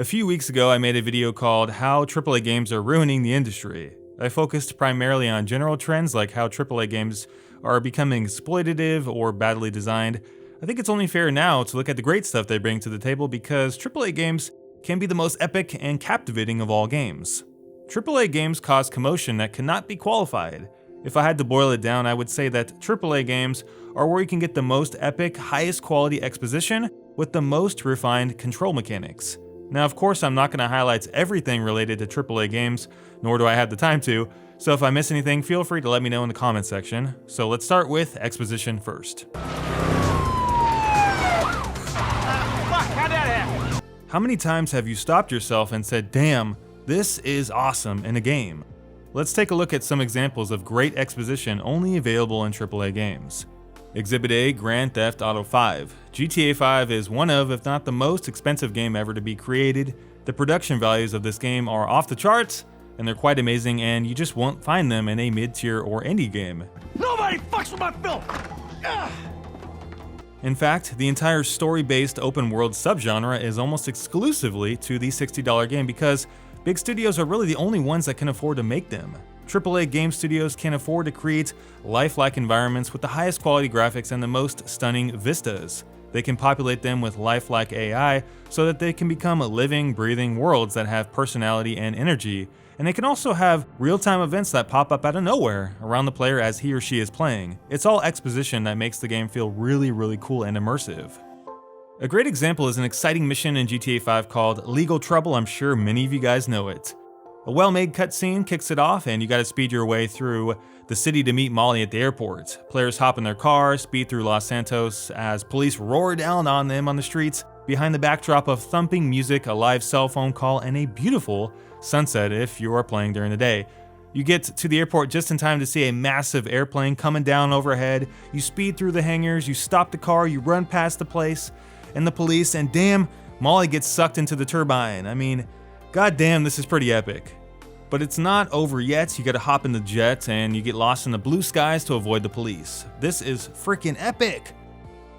A few weeks ago, I made a video called How AAA Games Are Ruining the Industry. I focused primarily on general trends like how AAA games are becoming exploitative or badly designed. I think it's only fair now to look at the great stuff they bring to the table because AAA games can be the most epic and captivating of all games. AAA games cause commotion that cannot be qualified. If I had to boil it down, I would say that AAA games are where you can get the most epic, highest quality exposition with the most refined control mechanics. Now, of course, I'm not going to highlight everything related to AAA games, nor do I have the time to, so if I miss anything, feel free to let me know in the comment section. So let's start with Exposition first. How many times have you stopped yourself and said, damn, this is awesome in a game? Let's take a look at some examples of great exposition only available in AAA games. Exhibit A, Grand Theft Auto 5. GTA 5 is one of, if not the most expensive game ever to be created. The production values of this game are off the charts, and they're quite amazing, and you just won't find them in a mid-tier or indie game. Nobody fucks with my film! In fact, the entire story-based open-world subgenre is almost exclusively to the $60 game because big studios are really the only ones that can afford to make them. AAA game studios can afford to create lifelike environments with the highest quality graphics and the most stunning vistas. They can populate them with lifelike AI so that they can become living, breathing worlds that have personality and energy. And they can also have real-time events that pop up out of nowhere around the player as he or she is playing. It's all exposition that makes the game feel really cool and immersive. A great example is an exciting mission in GTA 5 called Legal Trouble. I'm sure many of you guys know it. A well-made cutscene kicks it off, and you gotta speed your way through the city to meet Molly at the airport. Players hop in their car, speed through Los Santos as police roar down on them on the streets, behind the backdrop of thumping music, a live cell phone call, and a beautiful sunset if you are playing during the day. You get to the airport just in time to see a massive airplane coming down overhead. You speed through the hangars, you stop the car, you run past the place and the police, and damn, Molly gets sucked into the turbine. I mean, goddamn, this is pretty epic. But it's not over yet. You gotta hop in the jet and you get lost in the blue skies to avoid the police. This is freaking epic.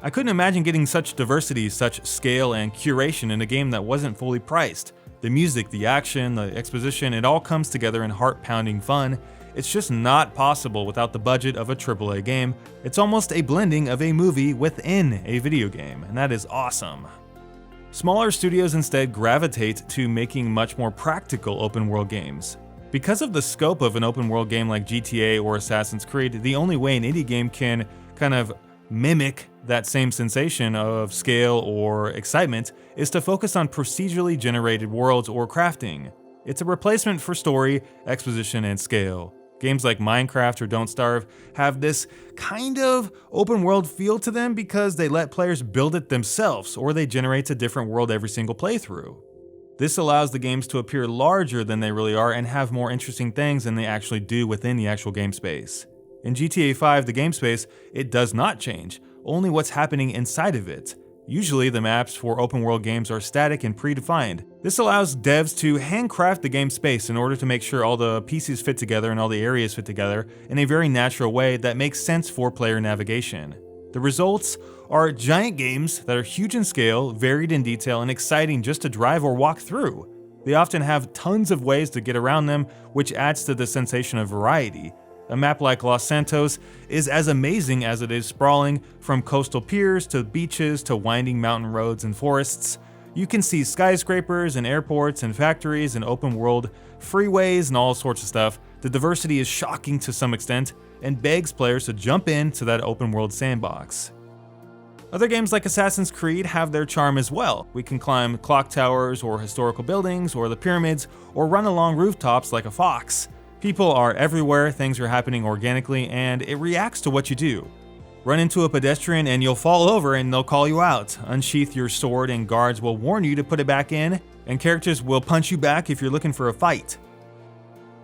I couldn't imagine getting such diversity, such scale and curation in a game that wasn't fully priced. The music, the action, the exposition, it all comes together in heart-pounding fun. It's just not possible without the budget of a AAA game. It's almost a blending of a movie within a video game, and that is awesome. Smaller studios instead gravitate to making much more practical open-world games. Because of the scope of an open-world game like GTA or Assassin's Creed, the only way an indie game can kind of mimic that same sensation of scale or excitement is to focus on procedurally generated worlds or crafting. It's a replacement for story, exposition, and scale. Games like Minecraft or Don't Starve have this kind of open world feel to them because they let players build it themselves, or they generate a different world every single playthrough. This allows the games to appear larger than they really are and have more interesting things than they actually do within the actual game space. In GTA 5, the game space, it does not change, only what's happening inside of it. Usually, the maps for open world games are static and predefined. This allows devs to handcraft the game space in order to make sure all the pieces fit together and all the areas fit together in a very natural way that makes sense for player navigation. The results are giant games that are huge in scale, varied in detail, and exciting just to drive or walk through. They often have tons of ways to get around them, which adds to the sensation of variety. A map like Los Santos is as amazing as it is sprawling, from coastal piers to beaches to winding mountain roads and forests. You can see skyscrapers and airports and factories and open world freeways and all sorts of stuff. The diversity is shocking to some extent and begs players to jump into that open world sandbox. Other games like Assassin's Creed have their charm as well. We can climb clock towers or historical buildings or the pyramids or run along rooftops like a fox. People are everywhere, things are happening organically, and it reacts to what you do. Run into a pedestrian and you'll fall over and they'll call you out. Unsheath your sword and guards will warn you to put it back in, and characters will punch you back if you're looking for a fight.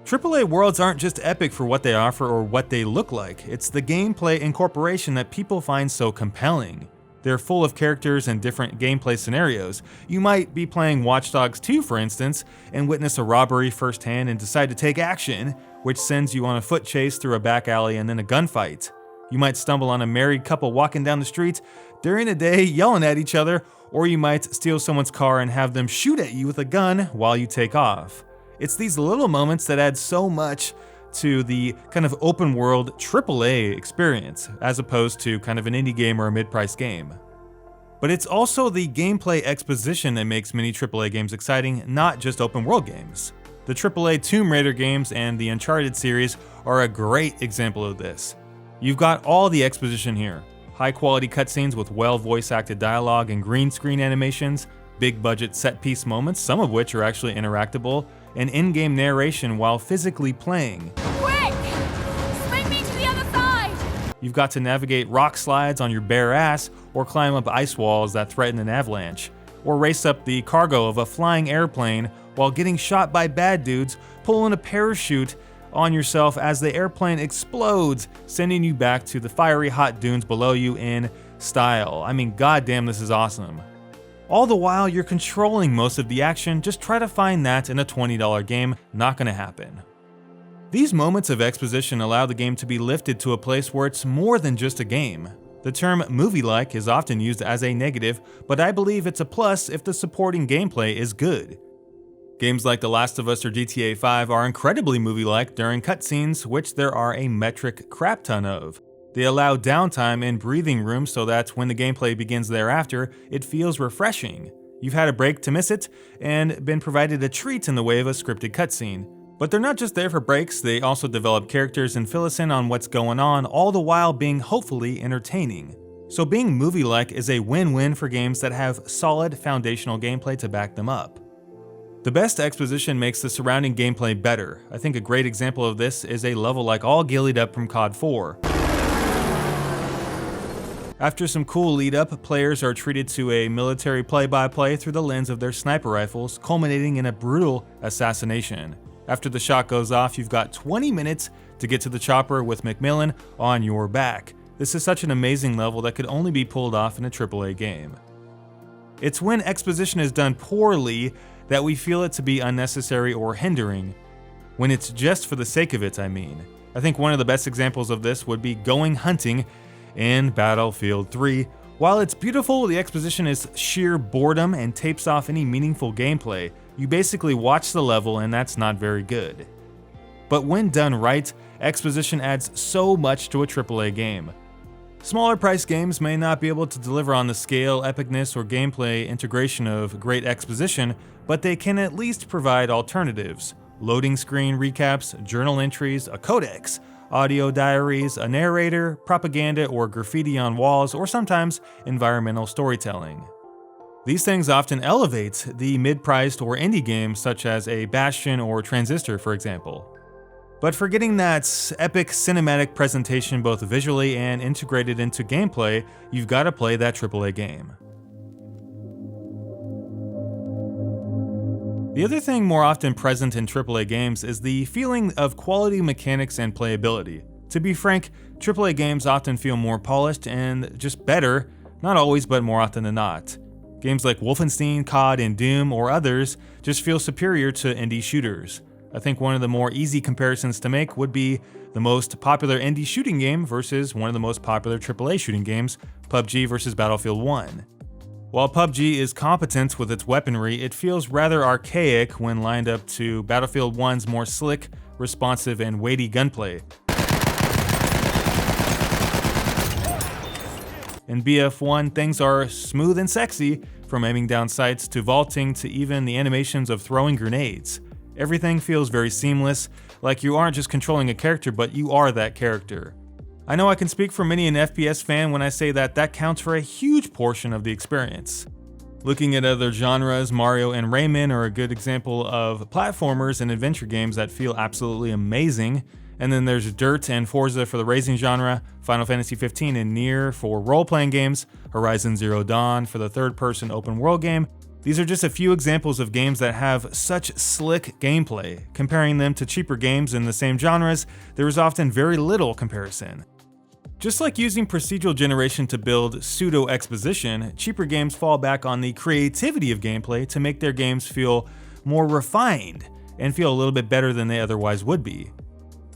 AAA worlds aren't just epic for what they offer or what they look like, it's the gameplay incorporation that people find so compelling. They're full of characters and different gameplay scenarios. You might be playing Watch Dogs 2, for instance, and witness a robbery firsthand and decide to take action, which sends you on a foot chase through a back alley and then a gunfight. You might stumble on a married couple walking down the street during the day yelling at each other, or you might steal someone's car and have them shoot at you with a gun while you take off. It's these little moments that add so much to the kind of open world AAA experience, as opposed to kind of an indie game or a mid-price game. But it's also the gameplay exposition that makes many AAA games exciting, not just open world games. The AAA Tomb Raider games and the Uncharted series are a great example of this. You've got all the exposition here. High quality cutscenes with well voice acted dialogue and green screen animations, big budget set piece moments, some of which are actually interactable, and in-game narration while physically playing. Quick! Swing me to the other side! You've got to navigate rock slides on your bare ass, or climb up ice walls that threaten an avalanche, or race up the cargo of a flying airplane while getting shot by bad dudes, pulling a parachute on yourself as the airplane explodes, sending you back to the fiery hot dunes below you in style. I mean, goddamn, this is awesome. All the while you're controlling most of the action. Just try to find that in a $20 game. Not gonna happen. These moments of exposition allow the game to be lifted to a place where it's more than just a game. The term movie-like is often used as a negative, but I believe it's a plus if the supporting gameplay is good. Games like The Last of Us or GTA 5 are incredibly movie-like during cutscenes, which there are a metric crap ton of. They allow downtime and breathing room so that when the gameplay begins thereafter, it feels refreshing. You've had a break to miss it, and been provided a treat in the way of a scripted cutscene. But they're not just there for breaks, they also develop characters and fill us in on what's going on, all the while being hopefully entertaining. So being movie-like is a win-win for games that have solid foundational gameplay to back them up. The best exposition makes the surrounding gameplay better. I think a great example of this is a level like All Gillied Up from COD 4. After some cool lead-up, players are treated to a military play-by-play through the lens of their sniper rifles, culminating in a brutal assassination. After the shot goes off, you've got 20 minutes to get to the chopper with McMillan on your back. This is such an amazing level that could only be pulled off in a AAA game. It's when exposition is done poorly that we feel it to be unnecessary or hindering. When it's just for the sake of it, I mean. I think one of the best examples of this would be going hunting in Battlefield 3. While it's beautiful, the exposition is sheer boredom and tapes off any meaningful gameplay. You basically watch the level and that's not very good. But when done right, exposition adds so much to a AAA game. Smaller price games may not be able to deliver on the scale, epicness, or gameplay integration of great exposition, but they can at least provide alternatives. Loading screen recaps, journal entries, a codex, audio diaries, a narrator, propaganda or graffiti on walls, or sometimes environmental storytelling. These things often elevate the mid-priced or indie games such as a Bastion or Transistor, for example. But for getting that epic cinematic presentation both visually and integrated into gameplay, you've got to play that AAA game. The other thing more often present in AAA games is the feeling of quality mechanics and playability. To be frank, AAA games often feel more polished and just better, not always but more often than not. Games like Wolfenstein, COD, and Doom, or others, just feel superior to indie shooters. I think one of the more easy comparisons to make would be the most popular indie shooting game versus one of the most popular AAA shooting games, PUBG versus Battlefield 1. While PUBG is competent with its weaponry, it feels rather archaic when lined up to Battlefield 1's more slick, responsive, and weighty gunplay. In BF1, things are smooth and sexy, from aiming down sights to vaulting to even the animations of throwing grenades. Everything feels very seamless, like you aren't just controlling a character, but you are that character. I know I can speak for many an FPS fan when I say that counts for a huge portion of the experience. Looking at other genres, Mario and Rayman are a good example of platformers and adventure games that feel absolutely amazing. And then there's Dirt and Forza for the racing genre, Final Fantasy 15 and Nier for role-playing games, Horizon Zero Dawn for the third-person open-world game. These are just a few examples of games that have such slick gameplay. Comparing them to cheaper games in the same genres, there is often very little comparison. Just like using procedural generation to build pseudo-exposition, cheaper games fall back on the creativity of gameplay to make their games feel more refined and feel a little bit better than they otherwise would be.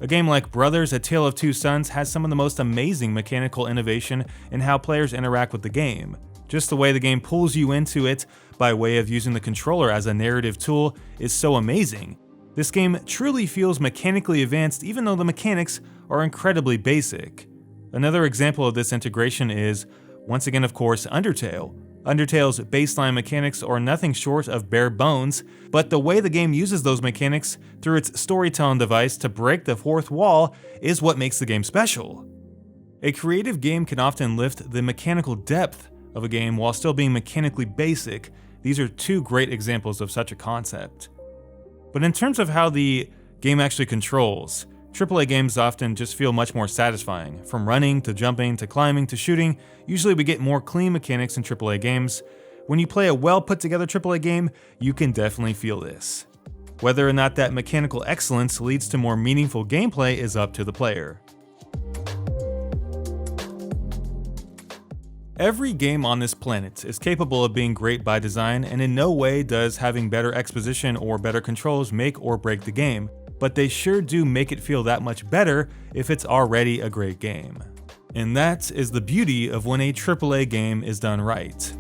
A game like Brothers: A Tale of Two Sons has some of the most amazing mechanical innovation in how players interact with the game. Just the way the game pulls you into it by way of using the controller as a narrative tool is so amazing. This game truly feels mechanically advanced even though the mechanics are incredibly basic. Another example of this integration is, once again of course, Undertale. Undertale's baseline mechanics are nothing short of bare bones, but the way the game uses those mechanics through its storytelling device to break the fourth wall is what makes the game special. A creative game can often lift the mechanical depth of a game while still being mechanically basic. These are two great examples of such a concept. But in terms of how the game actually controls, AAA games often just feel much more satisfying. From running, to jumping, to climbing, to shooting, usually we get more clean mechanics in AAA games. When you play a well put together AAA game, you can definitely feel this. Whether or not that mechanical excellence leads to more meaningful gameplay is up to the player. Every game on this planet is capable of being great by design, and in no way does having better exposition or better controls make or break the game. But they sure do make it feel that much better if it's already a great game. And that is the beauty of when a AAA game is done right.